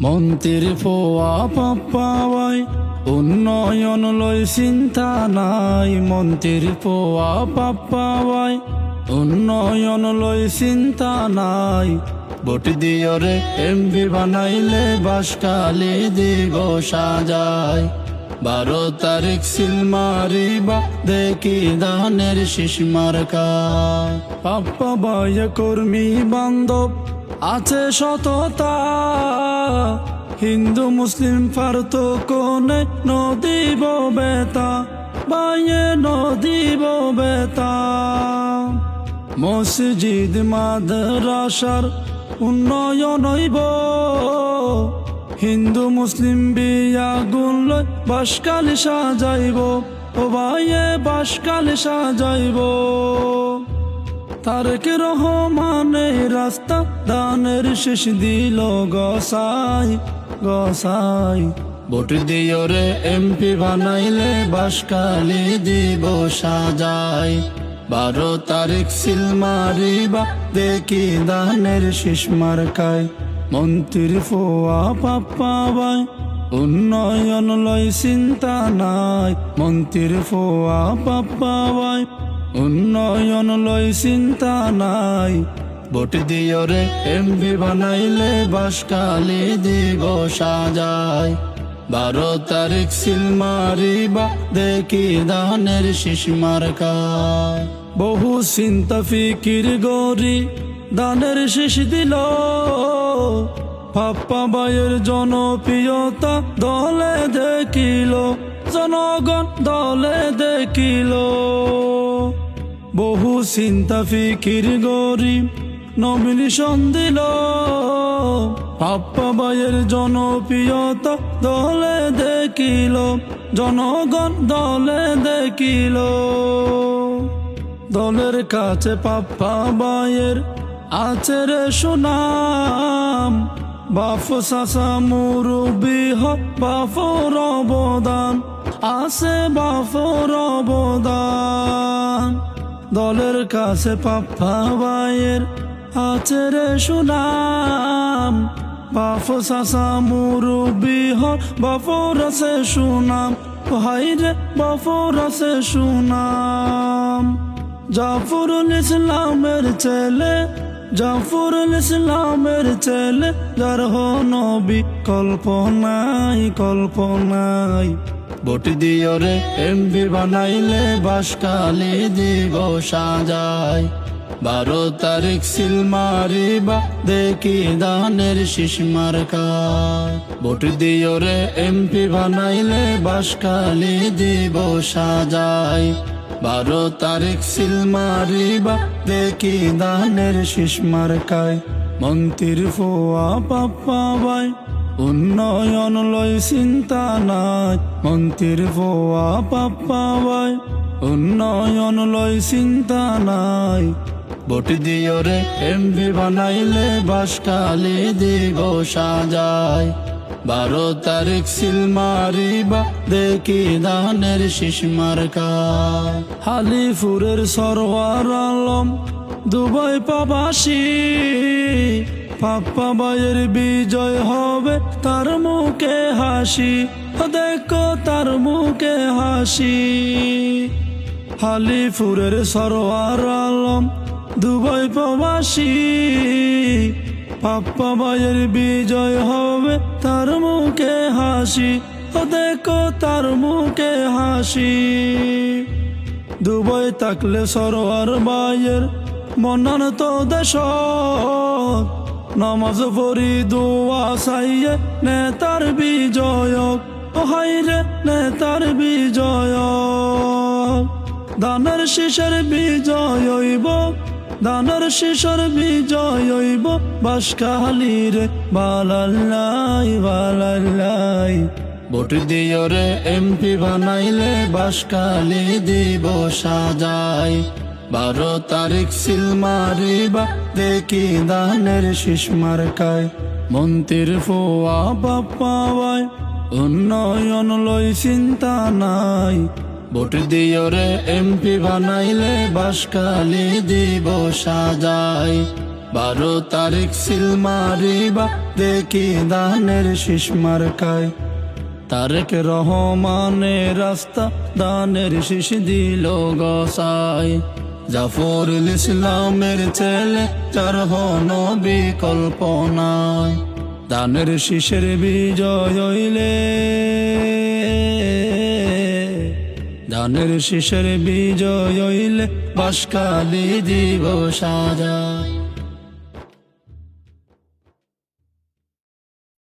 মন্ত্রীর ফোয়া পাপ্পাওয়াই উন্নয়ন লই চিন্তা নাই। মন্ত্রীর ফোয়া পাপ্পাওয়াই উন্নয়ন লই চিন্তা নাই। ভোট দিও রে এমপি বানাইলে বাসকালি দিব সাজায়। 12 তারিখ সিল মারিবা দেখি ধানের শীষ মার্কায়। পাপ্পা ভাই কর্মী বান্ধব আছে সততা, হিন্দু মুসলিম পার্থক্যনে নদীব বেতা, বাইয়ে নদীব বেতা। মসজিদ মাদ্রাসার উন্নয়ন হইব, হিন্দু মুসলিম বিয়া গুল বাসকালি সাজাইব, ও বাইয়ে বাসকালি সাজাইব। তারেক রহমানের রাস্তা দানের শেষ দিল গসাই গসাই। ভোট দিও রে এমপি বানাইলে বাসকালি দিব সাজাই। 12 তারিখ সিল মারিবা দেখি ধানের শীষ মার্কায়। মন্ত্রীর ফোয়া পাপ্পাওয়াই উন্নয়ন লই চিন্তা নাই। মন্ত্রীর ফোয়া পাপ্পাওয়াই উন্নয়ন লই চিন্তা নাই। ভোট দিও রে এমপি বানাইলে বাসকালি দিব সাজায়। 12 তারিখ সিল মারিবা দেখি ধানের শীষ মার্কায়। বহু চিন্তা ফিকির গরি দানের শীষ দিল, পাপ্পা ভাইয়ের জনপ্রিয়তা দলে দেখিল, জনগণ দলে দেখিল। বহু চিন্তা ফিকির গরি নমিনেশন দিল, পাপ্পা ভাইয়ের জনপ্রিয়তা দলে দেখিল, জনগণ দলে দেখিল। দলের কাছে পাপ্পা ভাইয়ের আছে রে সুনাম, বাপ চাচা মুরব্বি হক বাপর অবদান আছে, বাপর অবদান। দলের কাছে পাপ্পা ভাইয়ের আছে রে সুনাম, বাপ চাচা মুরব্বি হক বাপর আছে সুনাম, ভাই রে বাপর আছে সুনাম। জাফরুল ইসলামের ছেলে, জাফরুল ইসলামের ছেলে, যার নবী কল্পনাই কল্পনাই। ভোট দিও রে এমপি বানাইলে বাসকালি দিব সাজায়। 12 তারিখ সিল মারিবা দেখি ধানের শীষ মার্কায়। ভোট দিও রে এমপি বানাইলে বাসকালি দিব সাজায়। 12 তারিখ সিল মারিবা দেখি ধানের শীষ মার্কায়। মন্ত্রীর ফোয়া পাপ্পাওয়াই উন্নয়ন লই চিন্তা নাই। মন্ত্রীর ফোয়া পাপ্পাওয়াই উন্নয়ন লই চিন্তা নাই। ভোট দিও রে এমপি বানাইলে বাসকালি দিব সাজায়। 12 তারিখ সিল মারিবা দেখি ধানের শীষ মার্কায়। হালিপুরের সরওয়ার আলম দুবাই প্রবাসী, পাপ্পা ভাইয়ের বিজয় হবে তার মুখে হাসি, দেখো তার মুখে হাসি। হালিপুরের সরওয়ার আলম দুবাই প্রবাসী, পাপ্পা ভাইয়ের বিজয় হবে তার মুখে হাসি, দেখো তার মুখে হাসি। দুবাই থাকলে সরওয়ার ভাইয়ের মনন তো দেশ, নামাজ পড়ি দোয়া চাইয়ে নেতার বিজয়ক, হাই রে নেতার বিজয়ক। দানের শীষের বিজয় হইব, দানের শীষের বিজয় হইব, বাসকালি রে বালাল্লাই বালাল্লাই। ভোট দিও রে এমপি বানাইলে বাসকালি দিব সাজায়। 12 তারিখ সিল মারিবা দেখি ধানের শীষ মার্কায়। মন্ত্রীর ফোয়া পাপ্পাওয়াই উন্নয়ন লই চিন্তা নাই। ভোট দিও রে এমপি বানাইলে বাসকালি দিব সাজায়। 12 তারিখ সিল মারিবা দেখি দানের শীষ মার্কায় তারেক রহমানের রাস্তা দানের শীষ দিল গসায় জাফরুল ইসলামের ছেলে যার হনো বিকল্প নাই দানের শীষের বিজয় হইলে দানের শীষের বিজয় হইলে বাঁশখালী দিব সাজায়